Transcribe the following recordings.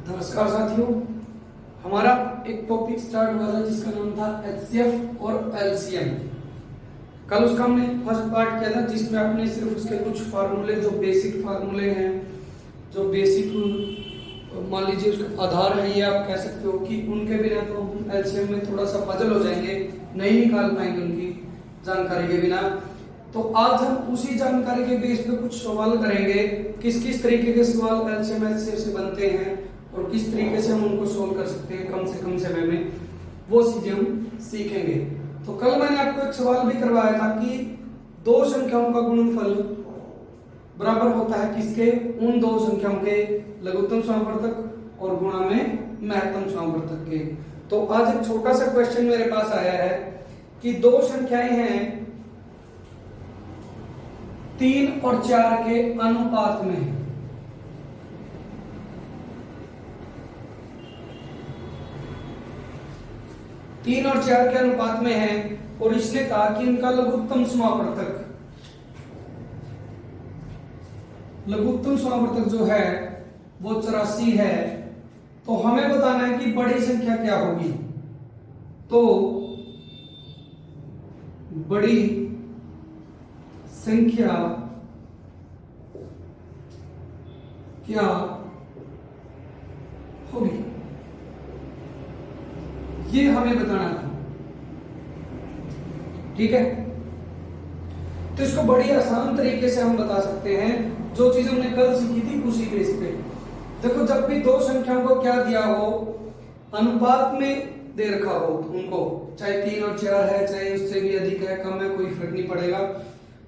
नमस्कार साथियों, हमारा एक टॉपिक स्टार्ट हुआ था जिसका नाम था एचसीएफ और एलसीएम। कल उसका हमने फर्स्ट पार्ट किया था जिसमें आपने सिर्फ उसके कुछ फार्मूले, जो बेसिक फार्मूले हैं, जो बेसिक मान लीजिए उसका आधार है, ये आप कह सकते हो कि उनके बिना तो हम एलसीएम में थोड़ा सा पजल हो जाएंगे, नहीं निकाल पाएंगे उनकी जानकारी के बिना। तो आज हम उसी जानकारी के बेस पे कुछ सवाल करेंगे, किस किस तरीके के सवाल एलसीएम एचसीएफ से बनते हैं और किस तरीके से हम उनको सोल्व कर सकते हैं कम से कम समय में, वो चीजें हम सीखेंगे। तो कल मैंने आपको एक सवाल भी करवाया था कि दो संख्याओं का गुणनफल बराबर होता है किसके, उन दो संख्याओं के लघुत्तम समापवर्तक और गुणा में महत्तम समापवर्तक के। तो आज एक छोटा सा क्वेश्चन मेरे पास आया है कि दो संख्याएं हैं 3 और 4 के अनुपात में, तीन और 4 के अनुपात में है और इसने कहा कि इनका लघुत्तम समापवर्तक, लघुत्तम समापवर्तक जो है वो 84 है। तो हमें बताना है कि बड़ी संख्या क्या होगी। तो बड़ी संख्या क्या होगी, ये हमें बताना था। ठीक है, तो इसको बड़ी आसान तरीके से हम बता सकते हैं, जो चीज हमने कल सीखी थी उसी बेस पे। देखो, जब भी दो संख्याओं को क्या दिया हो, अनुपात में दे रखा हो उनको, चाहे 3 और 4 है, चाहे उससे भी अधिक है, कम है, कोई फर्क नहीं पड़ेगा।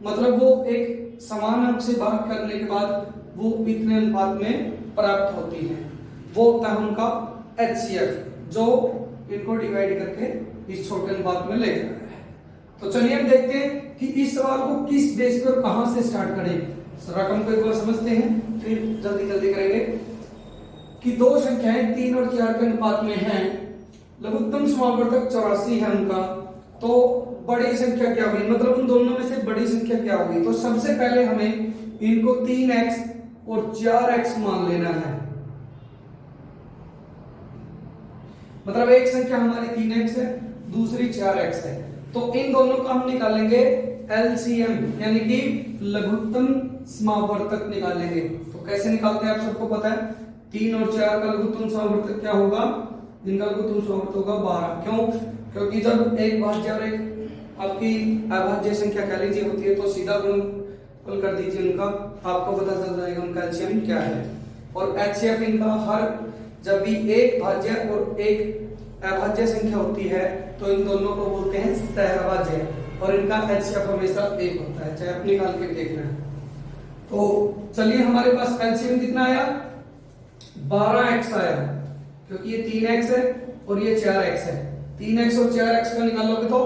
मतलब वो एक समान अंक से भाग करने के बाद वो इतने अनुपात में प्राप्त होती है, वो होता है उनका एचसीएफ, जो इनको डिवाइड करके इस छोटे अनुपात में ले जा रहा है। तो चलिए हम देखते हैं कि इस सवाल को किस बेस पर कहां से स्टार्ट करें। रकम को एक बार समझते हैं, फिर जल्दी जल्दी करेंगे कि दो संख्याएं 3 और 4 के अनुपात में हैं, लघुत्तम समापवर्तक 84 है उनका। तो बड़ी संख्या क्या होगी, मतलब उन दोनों में से बड़ी संख्या क्या होगी। तो सबसे पहले हमें इनको 3x और 4x मान लेना है। मतलब एक संख्या हमारी 3x है, दूसरी 4x है। तो इन दोनों का हम निकालेंगे एलसीएम, यानी कि लघुत्तम समापवर्तक निकालेंगे। तो कैसे निकालते हैं आप सबको पता है। 3 और 4 का लघुत्तम समापवर्तक क्या होगा, इनका लघुत्तम समापवर्तक होगा 12। क्यों? क्योंकि जब एक भाज्य और एक आपकी अभाज्य संख्या कह लीजिए होती है, तो सीधा गुणनफल कर दीजिए उनका, आपको पता चल जाएगा उनका एलसीएम क्या है। और एचसीएफ इनका हर जब भी एक भाज्य और एक अभाज्य संख्या होती है तो इन दोनों को बोलते हैं सहअभाज्य, और इनका एचसीएफ हमेशा 1 होता है, चाहे आप निकाल के देखना है। तो चलिए, हमारे पास एलसीएम कितना आया, 12x आया, क्योंकि ये 3x है और ये 4x है। 3x और 4x का निकालोगे तो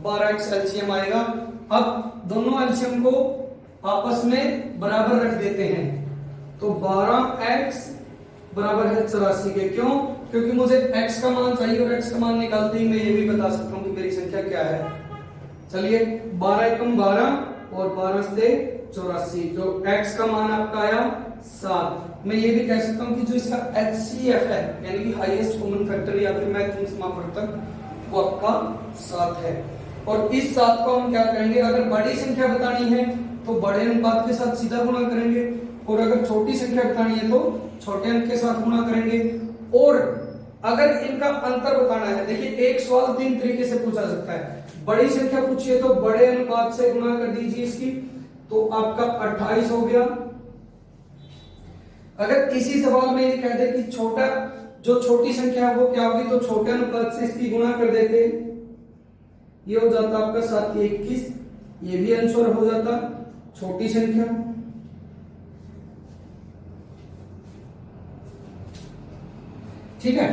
12x एलसीएम आएगा। अब दोनों एलसीएम को आपस में बराबर रख देते हैं, तो 12x बराबर है 84 के। क्यों? क्योंकि मुझे x का मान चाहिए और x का मान निकालते ही मैं ये भी बता सकता हूं कि मेरी संख्या क्या है। चलिए, 12 एकम 12 और 12 से 84, जो x का मान आपका आया 7। मैं ये भी कह सकता हूं कि जो इसका एचसीएफ है, यानी कि हाईएस्ट कॉमन फैक्टर या फिर महत्तम समापवर्तक, वो आपका 7 है। और इस 7 को हम क्या करेंगे, अगर बड़ी संख्या बतानी है तो बड़े अनुपात के साथ सीधा गुणा करेंगे, और अगर छोटी संख्या बतानी है तो छोटे अंक के साथ गुणा करेंगे। और अगर इनका अंतर बताना है, देखिए एक सवाल 3 तरीके से पूछा सकता है। बड़ी संख्या पूछिए तो बड़े अनुपात से गुणा कर दीजिए इसकी, तो आपका 28 हो गया। अगर इसी सवाल में ये कह दे कि छोटा, जो छोटी संख्या है वो क्या होगी, तो छोटे अनुपात से इसकी गुणा कर देते, ये हो जाता आपका 7 के 21, ये भी आंसर हो जाता छोटी संख्या। ठीक है।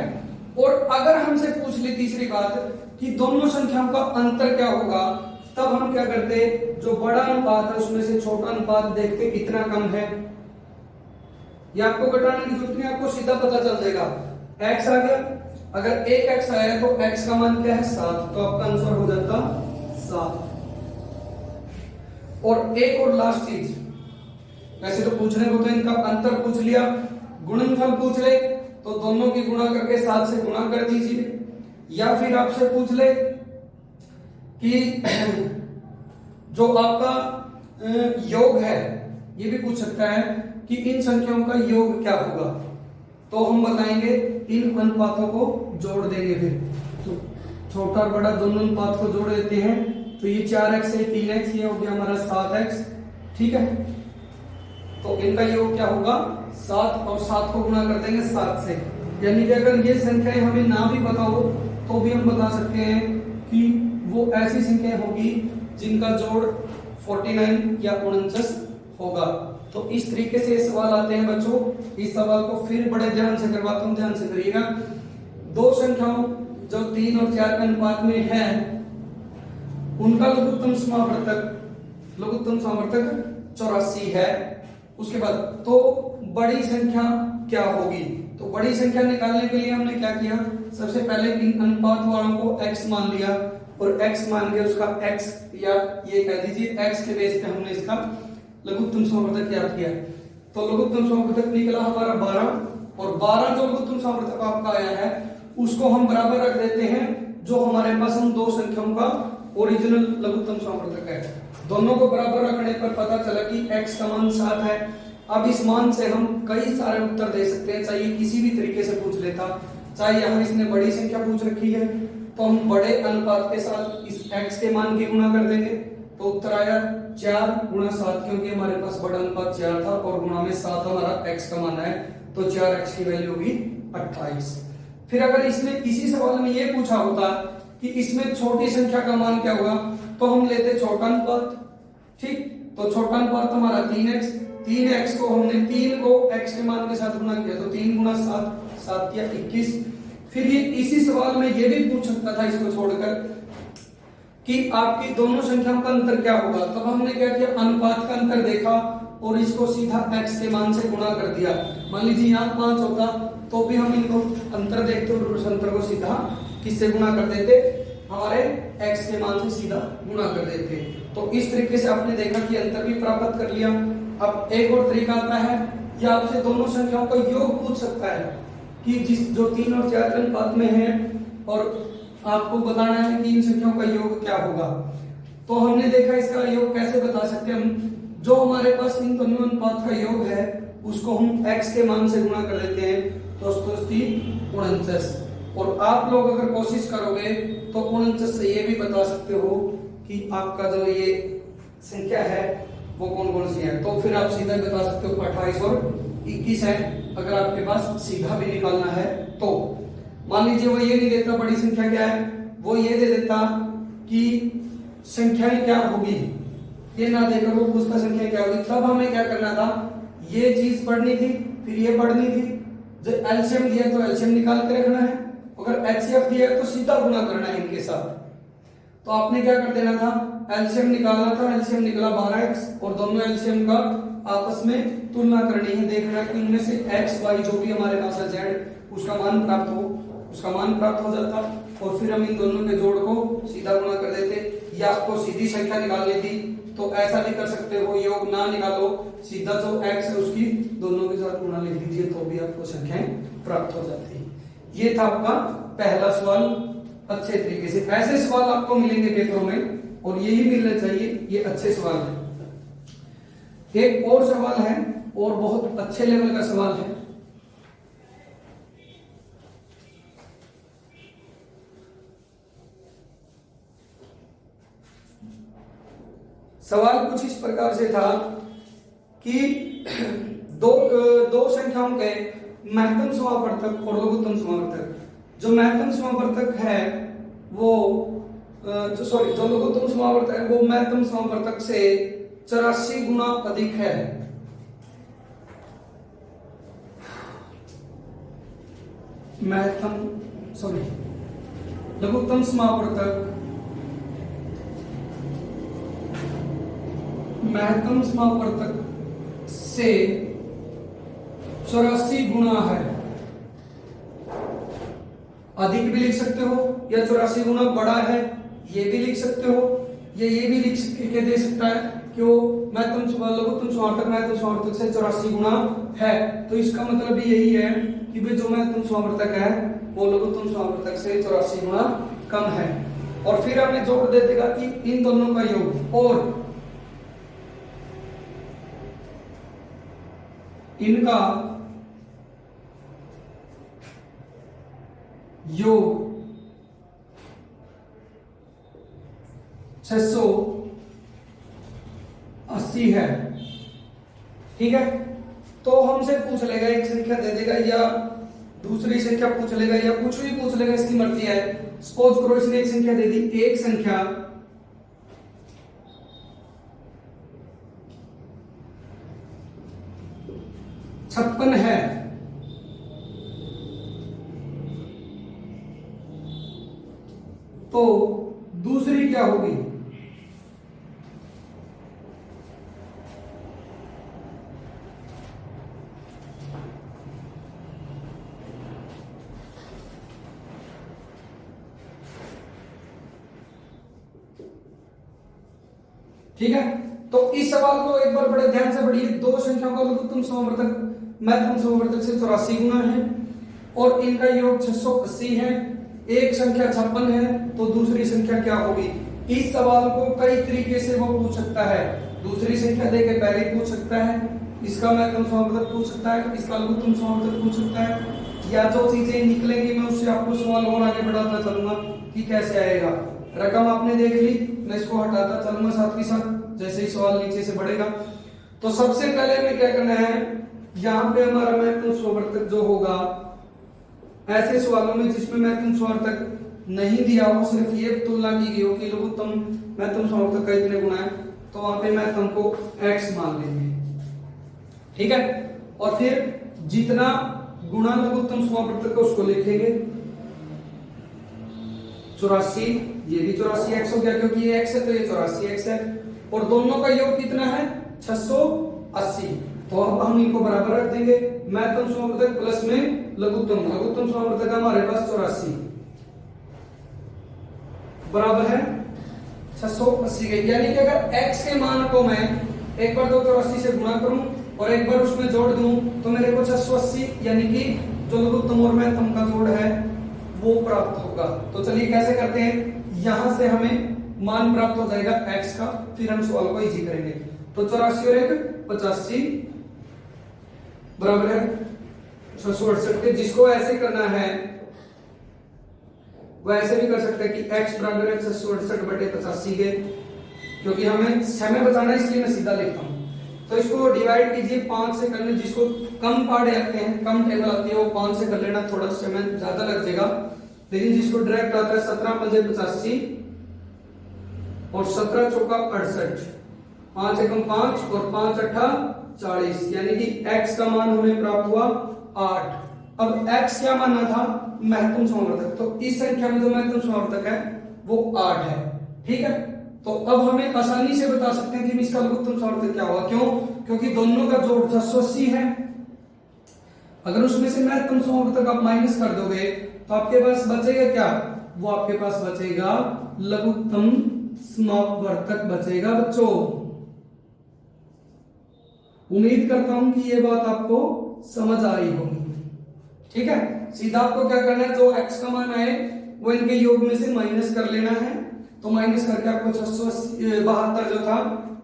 और अगर हमसे पूछ ली तीसरी बात कि दोनों संख्याओं का अंतर क्या होगा, तब हम क्या करते, जो बड़ा अनुपात है उसमें से छोटा अनुपात देखते कितना कम है, ये आपको घटाने की जरूरत नहीं, आपको सीधा पता चल जाएगा। x आ गया, अगर 1x आया तो x का मान क्या है 7, तो आपका आंसर हो जाता 7। और एक और लास्ट चीज, वैसे तो पूछने को तो इनका अंतर पूछ लिया, गुणनफल पूछ ले तो दोनों की गुणा करके 7 से गुणा कर दीजिए। या फिर आपसे पूछ ले कि जो आपका योग है, ये भी पूछ सकता है कि इन संख्याओं का योग क्या होगा, तो हम बताएंगे इन अनुपातों को जोड़ देंगे। फिर तो छोटा और बड़ा दोनों अनुपात को जोड़ देते हैं, तो ये 4x से 3x, ये हो गया हमारा 7x, ठीक है। तो इनका योग क्या होगा 7, और 7 को गुणा कर देंगे 7 से, यानी कि अगर ये संख्याएं हमें ना भी पता हो तो भी हम बता सकते हैं कि वो ऐसी संख्याएं होगी जिनका जोड़ 49 या 49 होगा। तो इस तरीके से सवाल आते हैं बच्चों। इस सवाल को फिर बड़े ध्यान से करवाता हूं, ध्यान से करिएगा। दो संख्याओं जो 3 और 4 के अनुपात में है उनका लघुत्तम समावर्तक 84 है। उसके बाद तो बड़ी संख्या क्या होगी, तो बड़ी संख्या निकालने के लिए हमने क्या किया, सबसे पहले इन अनुपात वालों को x मान लिया और x मान के उसका x या ये कह दीजिए x के बेस पे हमने इसका लघुत्तम समावर्तक ज्ञात किया। तो लघुत्तम समावर्तक निकला हमारा 12, और 12 जो लघुत्तम समावर्तक आपका आया है उसको हम बराबर रख देते हैं जो हमारे पास हम दो संख्याओं का ओरिजिनल लघुत्तम समावर्तक है। दोनों को बराबर रखने पर पता चला कि x का मान 7 है। अब इस मान से हम कई सारे उत्तर दे सकते हैं, चाहे किसी भी तरीके से पूछ लेता, चाहे यहाँ इसने बड़ी संख्या पूछ रखी है तो हम बड़े अनुपात के साथ इस x के मान की गुणा कर देंगे, तो उत्तर आया 4 गुणा 7, क्योंकि हमारे पास बड़ा अनुपात 4 था और गुणा में 7 हमारा x का मान है, तो 4x की वैल्यू होगी 28। फिर अगर इसने इसी सवाल में ये पूछा होता कि इसमें छोटी संख्या का मान क्या होगा, तो हम लेते छोटा अनुपात, ठीक। तो छोटा अनुपात हमारा 3x को हमने 3 को x के मान के साथ गुणा किया, तो 3 गुणा 7, 7 या 21। फिर ये इसी सवाल में ये भी पूछ सकता था इसको छोड़कर कि आपकी दोनों संख्याओं का अंतर क्या होगा। तब हमने क्या किया, अनुपात का अंतर देखा और इसको सीधा x के मान से गुणा कर दिया। मान लीजिए यहाँ 5 होता तो भी हम इनको अंतर देखते और उस अंतर को सीधा किससे गुणा कर देते, हमारे x के मान से सीधा गुणा कर देते। तो इस तरीके से आपने देखा कि अंतर भी प्राप्त कर लिया। अब एक और तरीका आता है, या आपसे दोनों संख्याओं का योग पूछ सकता है कि जिस जो 3 और 4 के अनुपात में है और आपको बताना है कि इन संख्याओं का योग क्या होगा। तो हमने देखा इसका योग कैसे बता सकते हैं हम, जो हमारे पास इन दोनों अनुपात का योग है उसको हम x के मान से गुणा कर देते हैं, तो 49। और आप लोग अगर कोशिश करोगे तो 49 से ये भी बता सकते हो कि आपका जो ये संख्या है वो कौन कौन सी है। तो फिर आप सीधा बता सकते हो 28 और 21 है, अगर आपके पास सीधा भी निकालना है तो। मान लीजिए वो ये नहीं देता बड़ी संख्या क्या है, वो ये दे देता कि संख्याएं क्या होगी, ये ना देकर वो पूछता संख्या क्या होगी, तब हमें क्या करना था, ये चीज पढ़नी थी, फिर ये पढ़नी थी। जो एलसीएम दिया तो एलसीएम निकाल के रखना है, अगर एचसीएफ दिया तो सीधा गुणा करना है इनके साथ। तो आपने क्या कर देना था, एलसीएम निकालना था, एलसीएम निकला 12x और दोनों एलसीएम का आपस में तुलना करनी है, देखना कि इनमें से x y जो भी हमारे पास है z उसका मान प्राप्त हो जाता, और फिर हम इन दोनों के जोड़ को सीधा गुणा कर देते। या आपको सीधी संख्या निकालनी थी तो ऐसा भी कर सकते हो, योग ना निकालो, सीधा जो x है उसकी दोनों के साथ गुणा लिख दीजिए, तो भी आपको संख्याएं प्राप्त हो जाती। ये था आपका पहला सवाल अच्छे तरीके से। ऐसे सवाल आपको मिलेंगे पेपरों में और यही मिलना चाहिए, ये अच्छे सवाल है। एक और सवाल है और बहुत अच्छे लेवल का सवाल है। सवाल कुछ इस प्रकार से था कि दो संख्याओं के महत्तम समावर्तक और लघुत्तम समावर्तक, जो महत्तम समावर्तक है वो जो लघुत्तम समावर्तक है वो महत्तम समावर्तक से 84 गुना अधिक है। लघुत्तम समावर्तक महत्तम समावर्तक से 84 गुना है। अधिक भी लिख सकते हो या 84 गुना बड़ा है ये भी लिख सकते हो, या ये भी लिख के दे सकता है कि वो लघुत्तम समावर्तक महत्तम समावर्तक से 84 गुना है, तो इसका मतलब यही है कि भाई जो महत्तम समावर्तक है वो लघुत्तम समावर्तक से 84 गुना कम है। और फिर हमें जोड़ दे देगा कि इन दोनों का योग और इनका योग 680 है। ठीक है, तो हमसे पूछ लेगा, एक संख्या दे देगा या दूसरी संख्या पूछ लेगा या कुछ भी पूछ लेगा, इसकी मर्जी है। सपोज करो इसने एक संख्या दे दी, एक संख्या 56 है, तो दूसरी क्या होगी? ठीक है, तो इस सवाल को एक बार बड़े ध्यान से पढ़िए। दो संख्याओं का लघुत्तम समावर्तक महत्तम समावर्तक से 84 गुना है और इनका योग 680 है। एक संख्या 56 है, तो दूसरी संख्या क्या होगी? इस सवाल को कई तरीके से वो पूछ सकता है। दूसरी संख्या देके पहले पूछ सकता है, इसका महत्तम समावर्तक पूछ सकता है, इसका लघुत्तम समावर्तक पूछ सकता है, या जो चीजें निकलेंगी मैं उससे आपको सवाल और आगे बढ़ाता चलूंगा कि कैसे आएगा। रकम आपने देख ली, मैं इसको हटाता चलूंगा साथ के साथ जैसे ही सवाल नीचे से बढ़ेगा। तो सबसे पहले हमें क्या करना है, यहाँ पे हमारा महत्तम समावर्तक जो होगा, ऐसे सवालों में जिसमें महत्तम समावर्तक नहीं दिया हो, सिर्फ ये तुलना की गई हो कि लघुत्तम महत्तम समावर्तक का इतने गुना है, तो वहां पे महत्तम को x मान लेंगे। ठीक है, और फिर जितना गुना लघुत्तम समावर्तक का उसको लिखेंगे। 84, ये भी 84x हो गया क्योंकि ये x है, तो ये 84x है, और दोनों का योग कितना है? 680। तो अब हम इनको बराबर रख देंगे, महत्तम समावर्तक प्लस में लघुत्तम समावर्तक हमारे पास 84 बराबर है 680 के। यानी कि अगर x के मान को मैं एक बार 284 से गुणा करूं और एक बार उसमें जोड़ दूं, तो मेरे को 680 यानी कि जो लघुत्तम और महत्तम का जोड़ है वो प्राप्त होगा। तो चलिए कैसे करते हैं, यहां से हमें मान प्राप्त हो जाएगा x का, फिर हम सवाल को इजी करेंगे। तो 84 और 1 85 बराबर है 668 के। जिसको ऐसे करना है वो ऐसे भी कर सकते हैं कि x बराबर है 668/85 के, क्योंकि हमें समय बचाना है इसलिए मैं सीधा लिखता हूं। तो इसको डिवाइड कीजिए 5 से करने, जिसको कम पार्ट आते हैं, कम टेबल आती है, वो 5 से कर लेना, थोड़ा समय ज्यादा लग जाएगा। लेकिन जिसको डायरेक्ट आता है 17×5 = 85 और 17 चौका 68, 5 एकम 5 और 5 अट्ठा 40, यानी कि x का मान हमें प्राप्त हुआ 8। अब x क्या मानना था? महत्तम समावर्तक। तो इस संख्या में जो महत्तम समावर्तक है वो 8 है। ठीक है, तो अब हमें आसानी से बता सकते हैं कि इसका लघुत्तम समावर्तक क्या होगा। क्यों? क्योंकि दोनों का जोड़ 680 है। अगर उसमें से महत्तम समावर्तक आप माइनस कर दोगे तो आपके पास बचेगा क्या? वो आपके पास बचेगा लघुत्तम समावर्तक बचेगा बच्चों। उम्मीद करता हूं कि ये बात आपको समझ आ रही होगी। ठीक है, सीधा आपको क्या करना है, जो x का मान आए वो इनके योग में से माइनस कर लेना है। तो माइनस करके आपको 672 जो था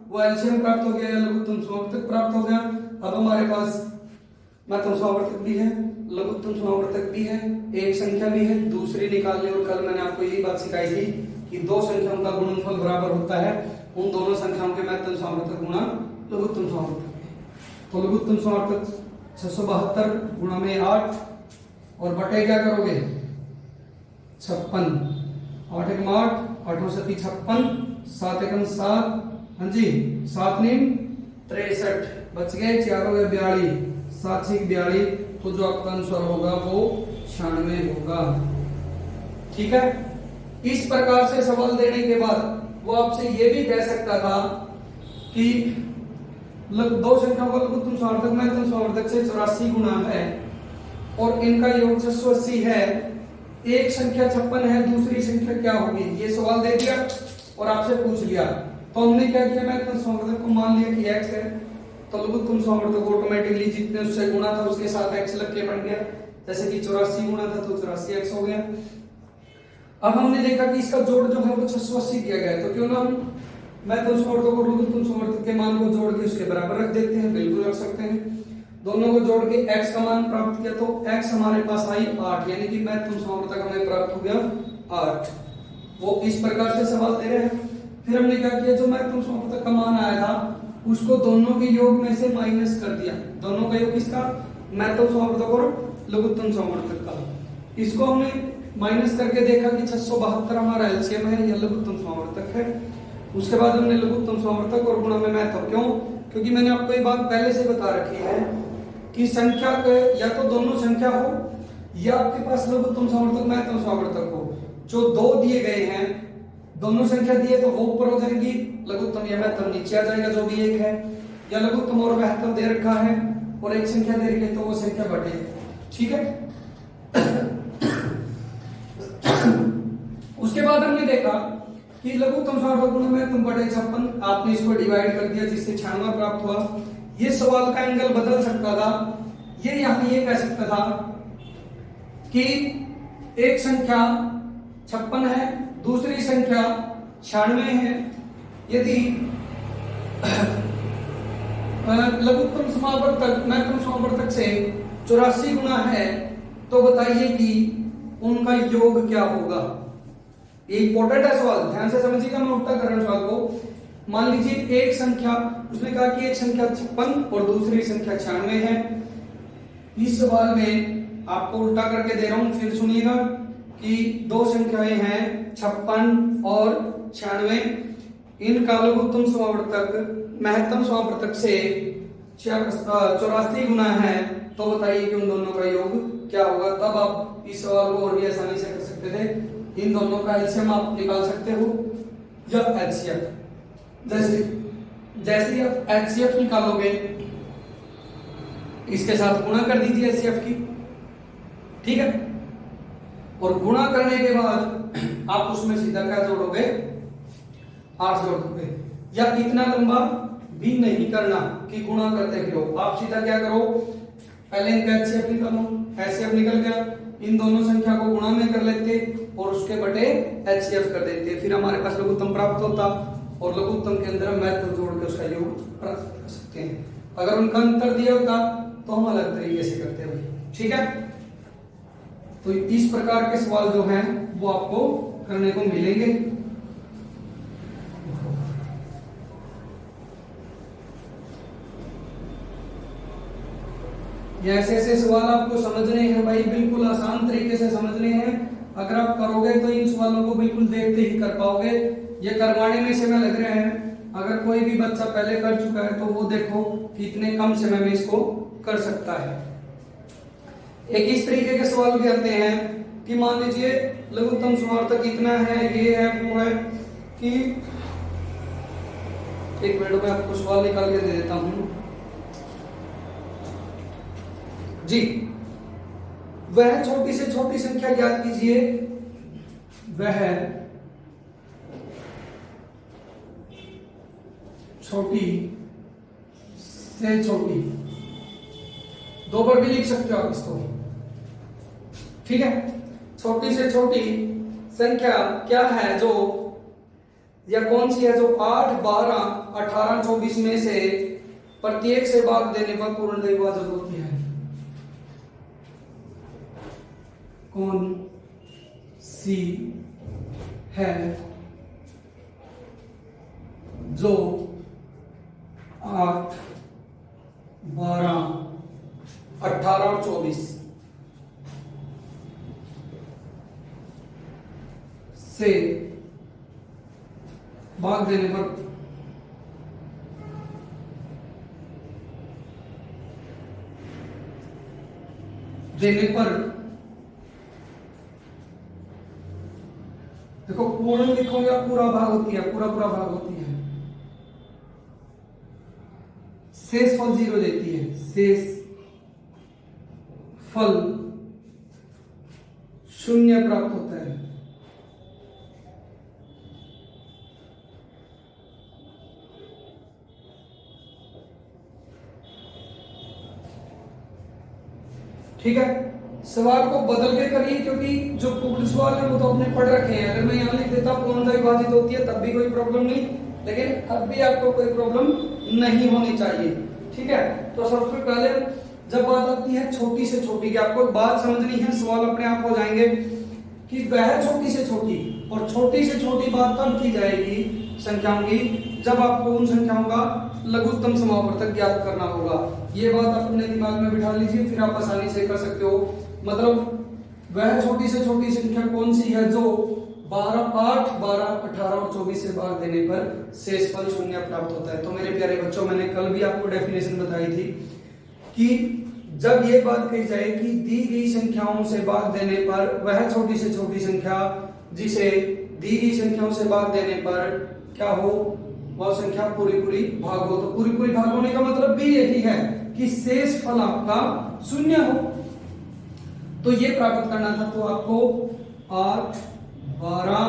वो एलसीएम प्राप्त हो गया या लघुत्तम समावर्तक प्राप्त हो गया। अब हमारे पास महत्तम समावर्तक भी है, लघुत्तम समावर्तक भी है, एक संख्या भी है, दूसरी निकालने। और कल मैंने आपको यही बात सिखाई थी कि दो संख्याओं का गुणनफल बराबर होता है, उन दोनों संख्याओं के महत्तम समावर्तक गुणा लघुत्तम समावर्तक। तो लघुत्तम समावर्तक 672 गुणा में 8 और बटे क्या करोगे 56, 8 एकम 8, 8 7 56, 7 एकम 7, हाँ जी 7 9 63, बच गए 4 हो गए 42, 7 6 42। तो जो आपका आंसर होगा वो 96 होगा। ठीक है, इस प्रकार से सवाल देने के बाद वो आपसे ये भी कह सकता था कि दो संख्याओं का लघुत्तम समावर्तक महत्तम समावर्तक से 84 गुना है और इनका योग 680 है। एक संख्या 56 है, दूसरी संख्या क्या होगी? ये सवाल दे दिया और आपसे पूछ लिया, तो हमने क्या किया, महत्तम समावर्तक को मान लिया कि x है, तो लघुत्तम सामर्थ्य ऑटोमेटिकली जितने उससे गुणा था उसके साथ x लग के बन गया। जैसे कि 84 गुणा था तो 84x हो गया। अब हमने देखा कि इसका जोड़ जो है वो 680 दिया गया है, तो क्यों ना हम महत्तम सामर्थ्य को लघुत्तम सामर्थ्य के मान को जोड़ के उसके बराबर रख देते हैं। बिल्कुल रख सकते हैं। दोनों को जोड़ के x का मान प्राप्त किया तो x हमारे पास आई 8, यानी कि महत्तम सामर्थ्य हमें प्राप्त हो गया 8। वो इस प्रकार से सवाल दे रहे हैं। फिर हमने क्या किया, जो महत्तम सामर्थ्य का मान आया था उसको दोनों के योग में से माइनस कर दिया। दोनों का योग किसका, महत्तम सामर्थ्य और लघुत्तम सामर्थ्य का। इसको हमने माइनस करके देखा कि 672 हमारा एलसीएम है या लघुत्तम सामर्थ्य है। उसके बाद हमने लघुत्तम सामर्थ्य और गुणा में महत्तम, क्यों, क्योंकि मैंने आपको ये बात पहले से बता रखी है कि संख्या के या तो दोनों संख्या हो या आपके पास लघुत्तम सामर्थ्य महत्तम सामर्थ्य हो। जो दो दिए गए हैं, दोनों संख्या दिए तो वो ऊपर हो जाएंगी, लघुत्तम या महत्तम नीचे आ जाएगा जो भी एक है, या लघुत्तम और महत्तम दे रखा है और एक संख्या दे रखी है तो वो संख्या बढ़े। ठीक है। उसके बाद हमने देखा कि लघुत्तम सामर्थ्य गुणा महत्तम बटे 56, आपने इसको डिवाइड कर दिया जिससे 96 प्राप्त हुआ। ये सवाल का एंगल बदल सकता था। ये यहां ये कह सकता था कि एक संख्या 56 है, दूसरी संख्या 96 है। यदि लघुत्तम समावर्तक महत्तम समावर्तक से 84 गुना है तो बताइए कि उनका योग क्या होगा। ये इंपॉर्टेंट है सवाल, ध्यान से समझिएगा। मैं उल्टा कर रहा हूं सवाल को। मान लीजिए एक संख्या, उसने कहा कि एक संख्या 56 और दूसरी संख्या 96 है। इस सवाल में आपको उल्टा करके दे रहा हूं, फिर सुनिएगा कि दो संख्याएं हैं 56 और 96। इनका लघुत्तम समावर्तक महत्तम समावर्तक से 84 गुना है, तो बताइए कि उन दोनों का योग क्या होगा। तब आप इस सवाल को और भी आसानी से कर सकते थे। इन दोनों का एलसीएम आप निकाल सकते हो या एचसीएफ। जैसे आप एचसीएफ निकालोगे, इसके साथ गुणा कर दीजिए एचसीएफ की, ठीक है। और गुणा करने के बाद आप उसमें सीधा क्या जोड़ोगे, 8 जोड़ोगे। या इतना लंबा भी नहीं करना कि गुणा करते फिरो, आप सीधा क्या करो, पहले इनका एचसीएफ निकालो। एचसीएफ निकल गया, इन दोनों संख्या को गुणा में कर लेते और उसके बटे एचसीएफ कर देते, फिर हमारे पास लघुत्तम प्राप्त होता और लघुत्तम के अंदर हम महत्तम जोड़ के उसका योग प्राप्त कर सकते हैं। अगर उनका अंतर दिया होता तो हम अलग तरीके से करते भाई, ठीक है। तो इस प्रकार के सवाल जो हैं वो आपको करने को मिलेंगे। ये ऐसे ऐसे सवाल आपको समझने हैं भाई, बिल्कुल आसान तरीके से समझने हैं। अगर आप करोगे तो इन सवालों को बिल्कुल देखते ही कर पाओगे। ये करवाने में समय लग रहे हैं। अगर कोई भी बच्चा पहले कर चुका है तो वो देखो कितने कम समय में इसको कर सकता है। एक इस तरीके के सवाल भी आते हैं कि मान लीजिए लघुत्तम समावर्तक कितना है, ये है वो है कि, एक मिनट में आपको सवाल निकाल के दे देता हूं जी। वह छोटी से छोटी संख्या ज्ञात कीजिए, वह छोटी से छोटी, दो बार भी लिख सकते हो आप इसको, ठीक है। छोटी से छोटी संख्या क्या है जो, या कौन सी है जो 8, 12, 18, 24 में से प्रत्येक से भाग देने पर पूर्ण विभाजक होती है। कौन सी है जो 8, 12, 18 और 24 से भाग देने पर देखो पूर्ण लिखो या पूरा भाग होती है, पूरा भाग होती है। शेष फल 0 देती है, शेष फल 0 प्राप्त होता है। ठीक है, सवाल को बदल के करिए क्योंकि जो पूर्ण सवाल है वो तो आपने पढ़ रखे हैं। अगर मैं यहाँ लिख देता पूर्णतः विभाजित होती है तब भी कोई प्रॉब्लम नहीं, लेकिन अब भी आपको कोई प्रॉब्लम नहीं होनी चाहिए। ठीक है, तो सबसे पहले जब बात आती है छोटी से छोटी की, आपको बात समझनी है, सवाल अपने आप हो जाएंगे कि वह छोटी से छोटी, और छोटी से छोटी बात तब की जाएगी संख्याओं की जब आपको उन संख्याओं का लघुत्तम समावर्तक ज्ञात करना होगा। ये बात आप अपने दिमाग में बिठा लीजिए, फिर आप आसानी से कर सकते हो। मतलब वह छोटी से छोटी संख्या कौन सी है जो 12, 8, 12, 18 और 24 से भाग देने पर शेषफल शून्य प्राप्त होता है। तो मेरे प्यारे बच्चों, मैंने कल भी आपको डेफिनेशन बताई थी कि जब ये बात कही जाए कि दी गई संख्याओं से भाग देने पर वह छोटी से छोटी संख्या जिसे दी गई संख्याओं से भाग देने पर क्या हो, वह संख्या पूरी पूरी भाग हो। तो पूरी पूरी भाग होने का मतलब भी यही है कि शेषफल आपका शून्य हो। तो ये प्राप्त करना था, तो आपको 8, 12,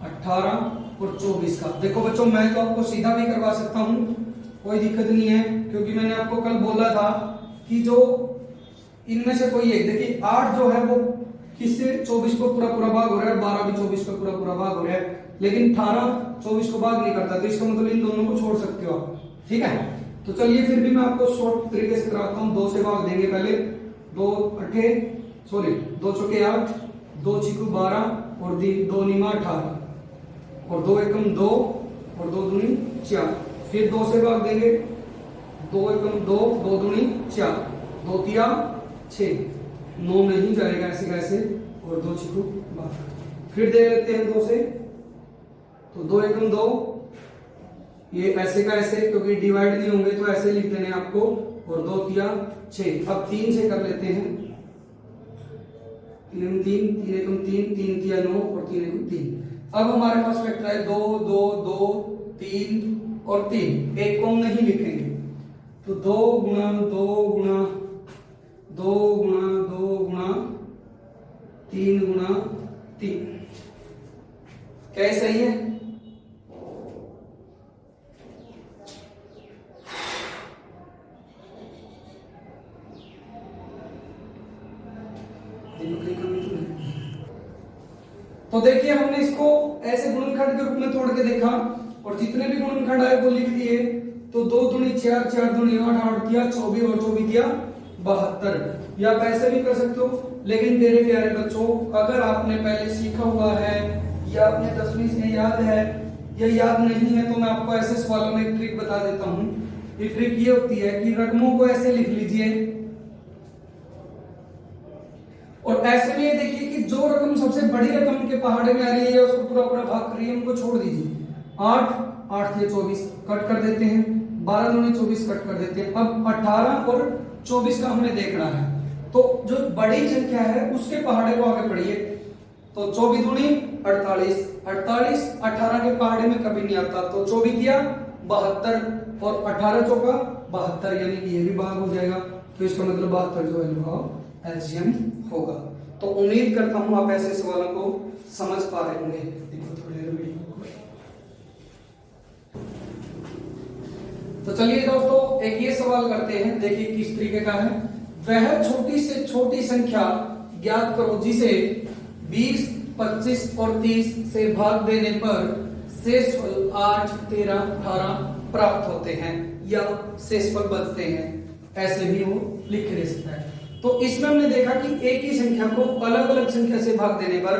18 और 24 का। देखो बच्चों, मैं तो आपको सीधा भी करवा सकता हूं, कोई दिक्कत नहीं है, क्योंकि मैंने आपको कल बोला था कि जो इनमें से कोई एक, देखिए 8 जो है वो किससे 24 को पूरा पूरा भाग हो रहा है, 12 भी 24 को पूरा पूरा भाग हो रहा है, लेकिन 18 24 को भाग नहीं करता, तो इसका मतलब इन दोनों को छोड़ सकते हो आप। ठीक है, तो चलिए फिर भी मैं आपको शॉर्ट तरीके से कराता हूँ। 2 से भाग देंगे पहले, 2 चौके 8, 2 छिकू 12 और 2 निमा 18 और 2 एकम 2 और 2 दूनी 4। फिर 2 से भाग देंगे, 2 एकम 2, 2 दूनी 4, 2 तिया 6, 9 नहीं जाएगा ऐसे कैसे, और 2 छिकू 12। फिर दे लेते हैं 2 से, तो 2 एकम 2, ये ऐसे का ऐसे, क्योंकि डिवाइड नहीं होंगे तो ऐसे लिख देने आपको, और 2 तिया 6। अब 3 से कर लेते हैं, 3 3, 3 एकम 3, 3 तिया 9 और 3 एकम 3। अब हमारे पास वेक्टर है 2 2 2 3 और 3, एक कॉम नहीं लिखेंगे, तो 2 गुणा 2 गुणा 2 गुणा 2 गुणा 3 गुणा 3। क्या सही है? तो देखिए, हमने इसको ऐसे गुणनखंड के रूप में तोड़ के देखा और जितने भी गुणनखंड आए वो लिख दिए। तो 2 दूनी 4, 4 दूनी 8, 8 दिया 24 और 24 दिया 72। या आप ऐसे भी कर सकते हो, लेकिन मेरे प्यारे बच्चों, अगर आपने पहले सीखा हुआ है या आपने 10वीं से याद है या याद नहीं है, तो मैं आपको ऐसे सवालों में एक ट्रिक बता देता हूं। ये ट्रिक ये होती है कि रकमों को ऐसे लिख लीजिए, और ऐसे में ये देखिए कि जो रकम सबसे बड़ी रकम के पहाड़े में आ रही है उसको पूरा पूरा भाग कर रही है, उनको छोड़ दीजिए। 8 8 से 24 कट कर देते हैं, 12 दूनी 24 कट कर देते हैं। अब 18 और 24 का हमें देखना है, तो जो बड़ी संख्या है उसके पहाड़े को आगे पढ़िए। तो 24 दूनी 48, 48 18 के पहाड़े में कभी नहीं आता, तो 24 दिया 72 और 18 चौका 72, यानी कि ये भी भाग हो जाएगा। तो इसका मतलब 72 जो है एलसीएम होगा। तो उम्मीद करता हूं आप ऐसे सवालों को समझ पा रहे होंगे। तो चलिए दोस्तों, एक ये सवाल करते हैं, देखिए किस तरीके का है। वह छोटी से छोटी संख्या ज्ञात करो जिसे 20, 25 और 30 से भाग देने पर शेषफल 8, 13, 18 प्राप्त होते हैं या शेषफल बचते हैं, ऐसे भी वो लिख दे सकता है। तो इसमें हमने देखा कि एक ही संख्या को अलग अलग संख्या से भाग देने पर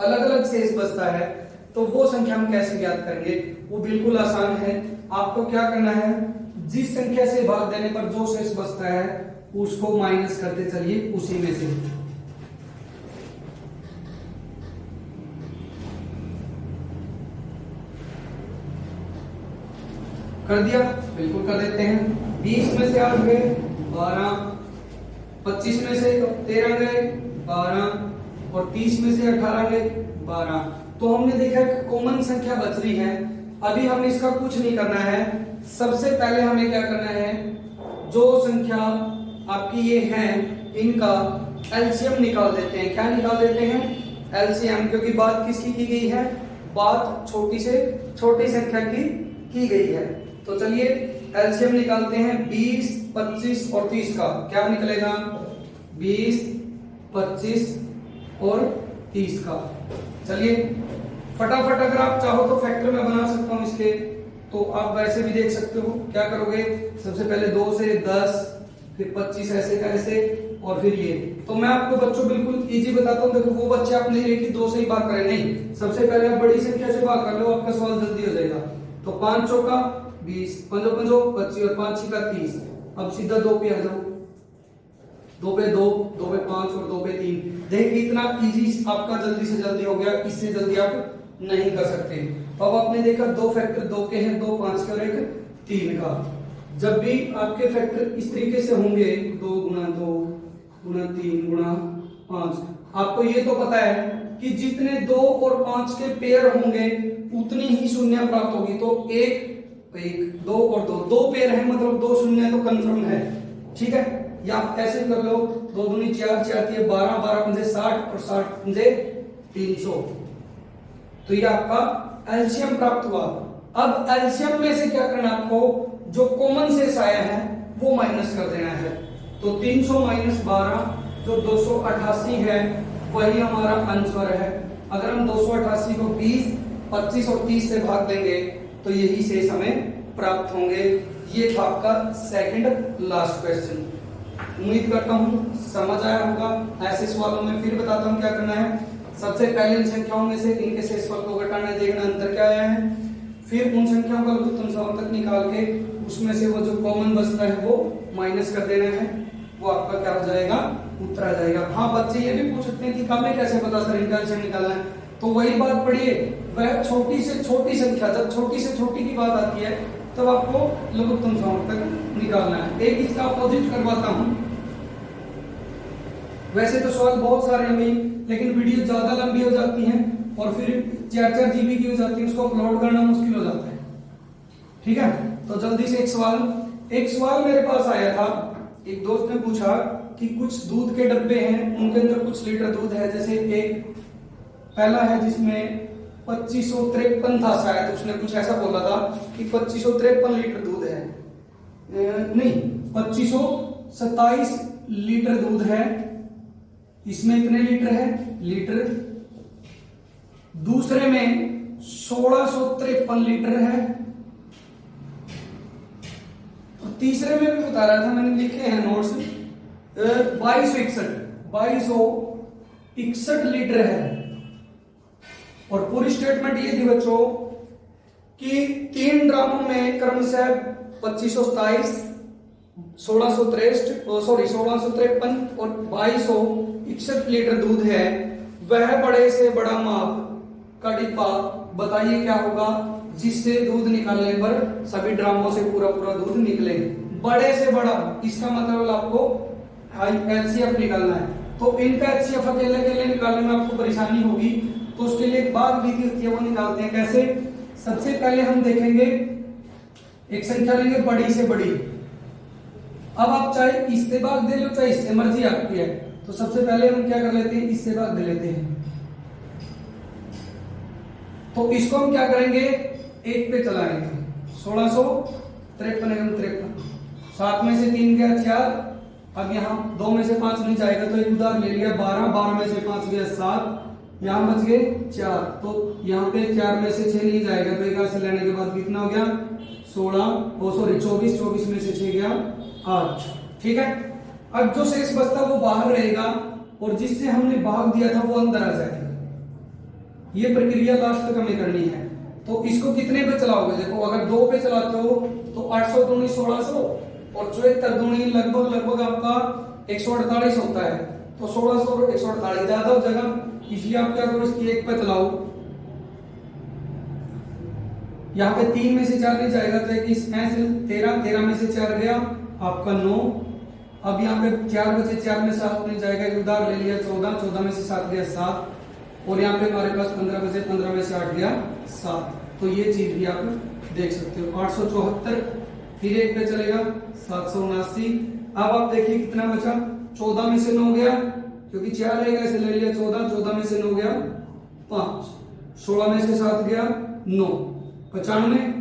अलग अलग शेष बचता है, तो वो संख्या हम कैसे ज्ञात करेंगे? वो बिल्कुल आसान है। आपको क्या करना है, जिस संख्या से भाग देने पर जो शेष बचता है उसको माइनस करते चलिए उसी में से। कर दिया? बिल्कुल कर देते हैं। 20 में से 8 गए 12, 25 में से 13 गए 12 और 30 में से 18 गए 12। तो हमने देखा कि कॉमन संख्या बच रही है। अभी हम इसका कुछ नहीं करना है, सबसे पहले हमें क्या करना है, जो संख्या आपकी ये है इनका एलसीएम निकाल देते हैं। क्या निकाल देते हैं? एलसीएम, क्योंकि बात किसकी की गई है? बात छोटी से छोटी संख्या की गई है। तो चलिए एलसीएम निकालते हैं 20, 25 और 30 का। क्या निकलेगा? 20, 25 और 30 का। चलिए फटाफट अगर आप चाहो तो फैक्टर में बना सकता हूं इसके, तो आप वैसे भी देख सकते हो। क्या करोगे, सबसे पहले 2 से 10, फिर 25 ऐसे का ऐसे, और फिर ये। तो मैं आपको बच्चों बिल्कुल इजी बताता हूँ। देखो वो बच्चे आप नहीं है कि 2 से ही भाग करें, नहीं, सबसे पहले आप बड़ी संख्या से भाग कर लो, आपका सवाल जल्दी हो जाएगा। तो 5 चौका 20, 5 5 25 और 5 6 30। अब सीधा 2 पे आ जाओ, 2 पे 2, 2 पे 5 और 2 पे 3। देखिए इतना इजी आपका जल्दी से जल्दी हो गया, इससे जल्दी आप नहीं कर सकते। तो अब आपने देखा 2 फैक्टर 2 के हैं, 2 5 के और एक 3 का। जब भी आपके फैक्टर इस तरीके से होंगे 2 गुना 2 गुना 3 गुना 5, आपको ये तो पता है कि जितने 2 और 5 के पेयर होंगे उतनी ही शून्य प्राप्त होगी। तो 1 2 और 2 पेयर है, मतलब 2 शून्य तो कंफर्म है। ठीक है, या आप ऐसे कर लो, 2 दूनी 4, 4 3 12, 12 पंजे 60 और 60 पंजे 300। तो ये आपका एलसीएम प्राप्त हुआ। अब एलसीएम में से क्या करना, आपको जो कॉमन शेष आया है वो माइनस कर देना है। तो 300 माइनस 12 जो 288 है वही हमारा आंसर है। अगर हम 288 को 20, 25 और 30 से भाग देंगे तो यही शेष हमें प्राप्त होंगे। ये था आपका सेकंड लास्ट क्वेश्चन। उम्मीद करता हूं समझ आया होगा। ऐसे सवालों में फिर बताता हूं क्या करना है। सबसे पहले इन संख्याओं में से इनके शेषफल को घटाना, देखना अंतर क्या आया है। फिर उन संख्याओं का लघुत्तम समावर्तक निकाल के उसमें से वो जो कॉमन बचता है वो माइनस कर देना है। वो आपका क्या हो जाएगा, उत्तर आ जाएगा। हाँ, बच्चे ये भी पूछ सकते हैं कि हमें कैसे पता सर इनका एलसीएम निकालना है। तो वही बात पढ़िए, वह छोटी से छोटी संख्या, जब छोटी से छोटी की बात आती है तब आपको लघुत्तम समावर्तक निकालना है। एक इसका अपोजिट करवाता हूं। वैसे तो सवाल बहुत सारे हैं, लेकिन वीडियो ज्यादा लंबी हो जाती है और फिर 4-4 जीबी की हो जाती है, उसको अपलोड करना मुश्किल हो जाता है। ठीक है, तो जल्दी से एक सवाल मेरे पास आया था। एक दोस्त ने पूछा कि कुछ दूध के डब्बे हैं, उनके अंदर कुछ लीटर दूध है। जैसे एक पहला है जिसमें 2553 था शायद, उसने कुछ ऐसा बोला था कि 2553 लीटर दूध है, नहीं 2527 लीटर दूध है, इसमें इतने लीटर है लीटर। दूसरे में 1653 लीटर है, और तीसरे में भी बता रहा था, मैंने लिखे हैं नोट्स, 2261 लीटर है। और पूरी स्टेटमेंट ये थी बच्चों कि 3 ड्रामों में क्रमशः 2527, 1653 और 2261 लीटर दूध है। वह बड़े से बड़ा माप का डिब्बा बताइए क्या होगा जिससे दूध निकालने पर सभी ड्रामों से पूरा दूध निकले। बड़े से बड़ा, इसका मतलब आपको एचसीएफ निकालना है। तो इनका एचसीएफ अकेले निकालने में आपको परेशानी होगी, तो उसके लिए एक भाग विधि होती है, वो निकालते हैं कैसे। सबसे पहले हम देखेंगे, एक संख्या लेंगे बड़ी से बड़ी। अब आप चाहे इससे भाग दे लो चाहे इससे, मर्जी आपकी है। तो सबसे पहले हम क्या कर लेते हैं, इससे भाग दे लेते हैं। तो इसको हम क्या करेंगे, 1 पे चलाएंगे। 1653 7 में से 3 गया 4। अब यहाँ 2 में से 5 नहीं जाएगा तो एक उधार ले लिया 12 में से 5 गया 7, यहाँ बच गए 4। तो यहाँ पे 4 में से 6 नहीं जाएगा तो एक से लेने के बाद कितना हो गया 24 में से 6 गया 8। ठीक है, अब जो शेष बचता वो बाहर रहेगा और जिससे हमने भाग दिया था वो अंदर आ जाएगा। ये प्रक्रिया लास्ट तक हमें करनी है। तो इसको कितने पे चलाओगे, देखो अगर 2 पे चलाते हो तो 800 दूनी 1600 और 74 दूनी लगभग आपका 148 होता है। तो 1600 और 148 ज्यादा हो जाएगा, इसलिए आप क्या करो, इसकी 1 पे चलाओ। यहाँ पे 3 में से 4 नहीं जाएगा तो 13 में से 4 गया आपका 9। अब यहाँ पे 4 बचे, 4 में 7 नहीं जाएगा, उधार ले लिया 14 में से 7 गया 7। और यहाँ पे हमारे पास 15 बचे, 15 में से 8 गया 7। तो ये चीज भी आप देख सकते हो। 874 फिर 1 पे चलेगा 779। अब आप देखिए कितना बचा, 14 में से 9 गया क्योंकि 4 रहेगा इसे ले लिया 14 में से 9 गया 5, 16 में से 7 गया 9, 95।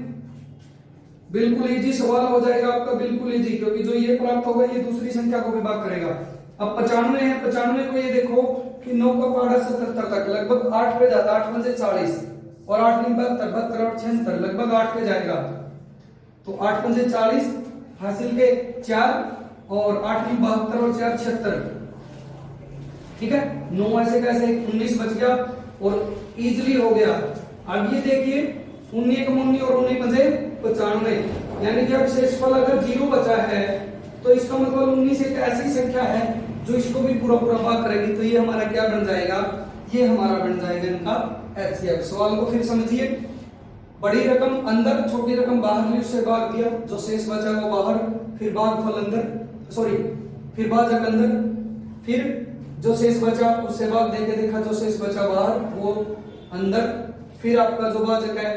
बिल्कुल इजी सवाल हो जाएगा आपका, बिल्कुल इजी, क्योंकि जो ये प्राप्त होगा ये दूसरी संख्या को भी भाग करेगा। अब 95 है, 95 को ये देखो कि 9 का पहाड़ा 77 तक लगभग 8 पे जाता है, 8 पंजे 40 और 8 तीन 72, 72 और 76 लगभग 8 पे जाएगा। तो 8 पंजे 40 हासिल के 4 और 8 तीन 72 और 4 76, ठीक है। 9 ऐसे कैसे 19 बच गया और इजीली हो गया। अब ये देखिए 19 का 19 और 19 पंजे 95, यानी कि अब शेषफल अगर 0 बचा है तो इसका मतलब 19 एक ऐसी संख्या है जो इसको भी पूरा पूरा भाग करेगी। तो ये हमारा क्या बन जाएगा, ये हमारा बन जाएगा इनका एचसीएफ। सवाल को फिर समझिए, बड़ी रकम अंदर छोटी रकम बाहर ली, उससे भाग दिया, जो शेष बचा वो बाहर, फिर भागफल अंदर, सॉरी फिर भाजक अंदर, फिर जो शेष बचा उससे भाग देके देखा, जो शेष बचा बाहर वो अंदर, फिर आपका जो भाजक है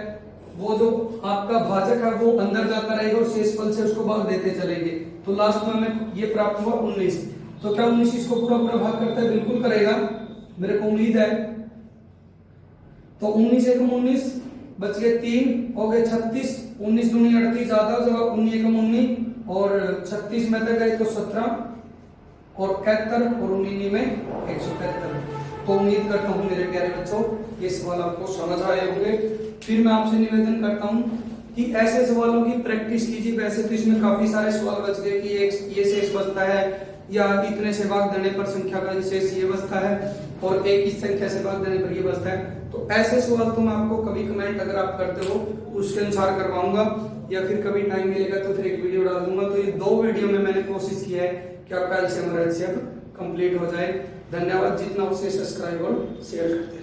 वो जो आपका भाजक है वो अंदर जाता रहेगा और शेषफल से उसको भाग देते चलेंगे। तो लास्ट में हमें ये प्राप्त हुआ 19। तो क्या 19 इसको पूरा पूरा भाग करता है? बिल्कुल करेगा, मेरे को उम्मीद है। तो 19 एक 19 बच गए 3 हो गए 36, 19 दूनी 38 ज्यादा जवाब 19 एक 19 और 36 में तक गए तो 17 और 71 और 19 में 173। तो उम्मीद करता हूं मेरे प्यारे बच्चों ये सवाल आपको समझ आए होंगे। फिर मैं आपसे निवेदन करता हूं कि ऐसे सवालों की प्रैक्टिस कीजिए। वैसे तो इसमें काफी सारे सवाल बच गए कि ये शेष बचता है या इतने से भाग देने पर संख्या का शेष ये बचता है और एक इस संख्या से भाग देने पर ये बचता है। तो ऐसे सवाल तो मैं आपको कभी कमेंट अगर आप करते हो उसके अनुसार करवाऊंगा या फिर कभी टाइम मिलेगा तो फिर एक वीडियो डाल दूंगा। तो ये 2 वीडियो में मैंने कोशिश की है कि आपका एलसीएम और एचसीएफ कंप्लीट हो जाए। धन्यवाद। जितना उसे सब्सक्राइब और शेयर करते हैं।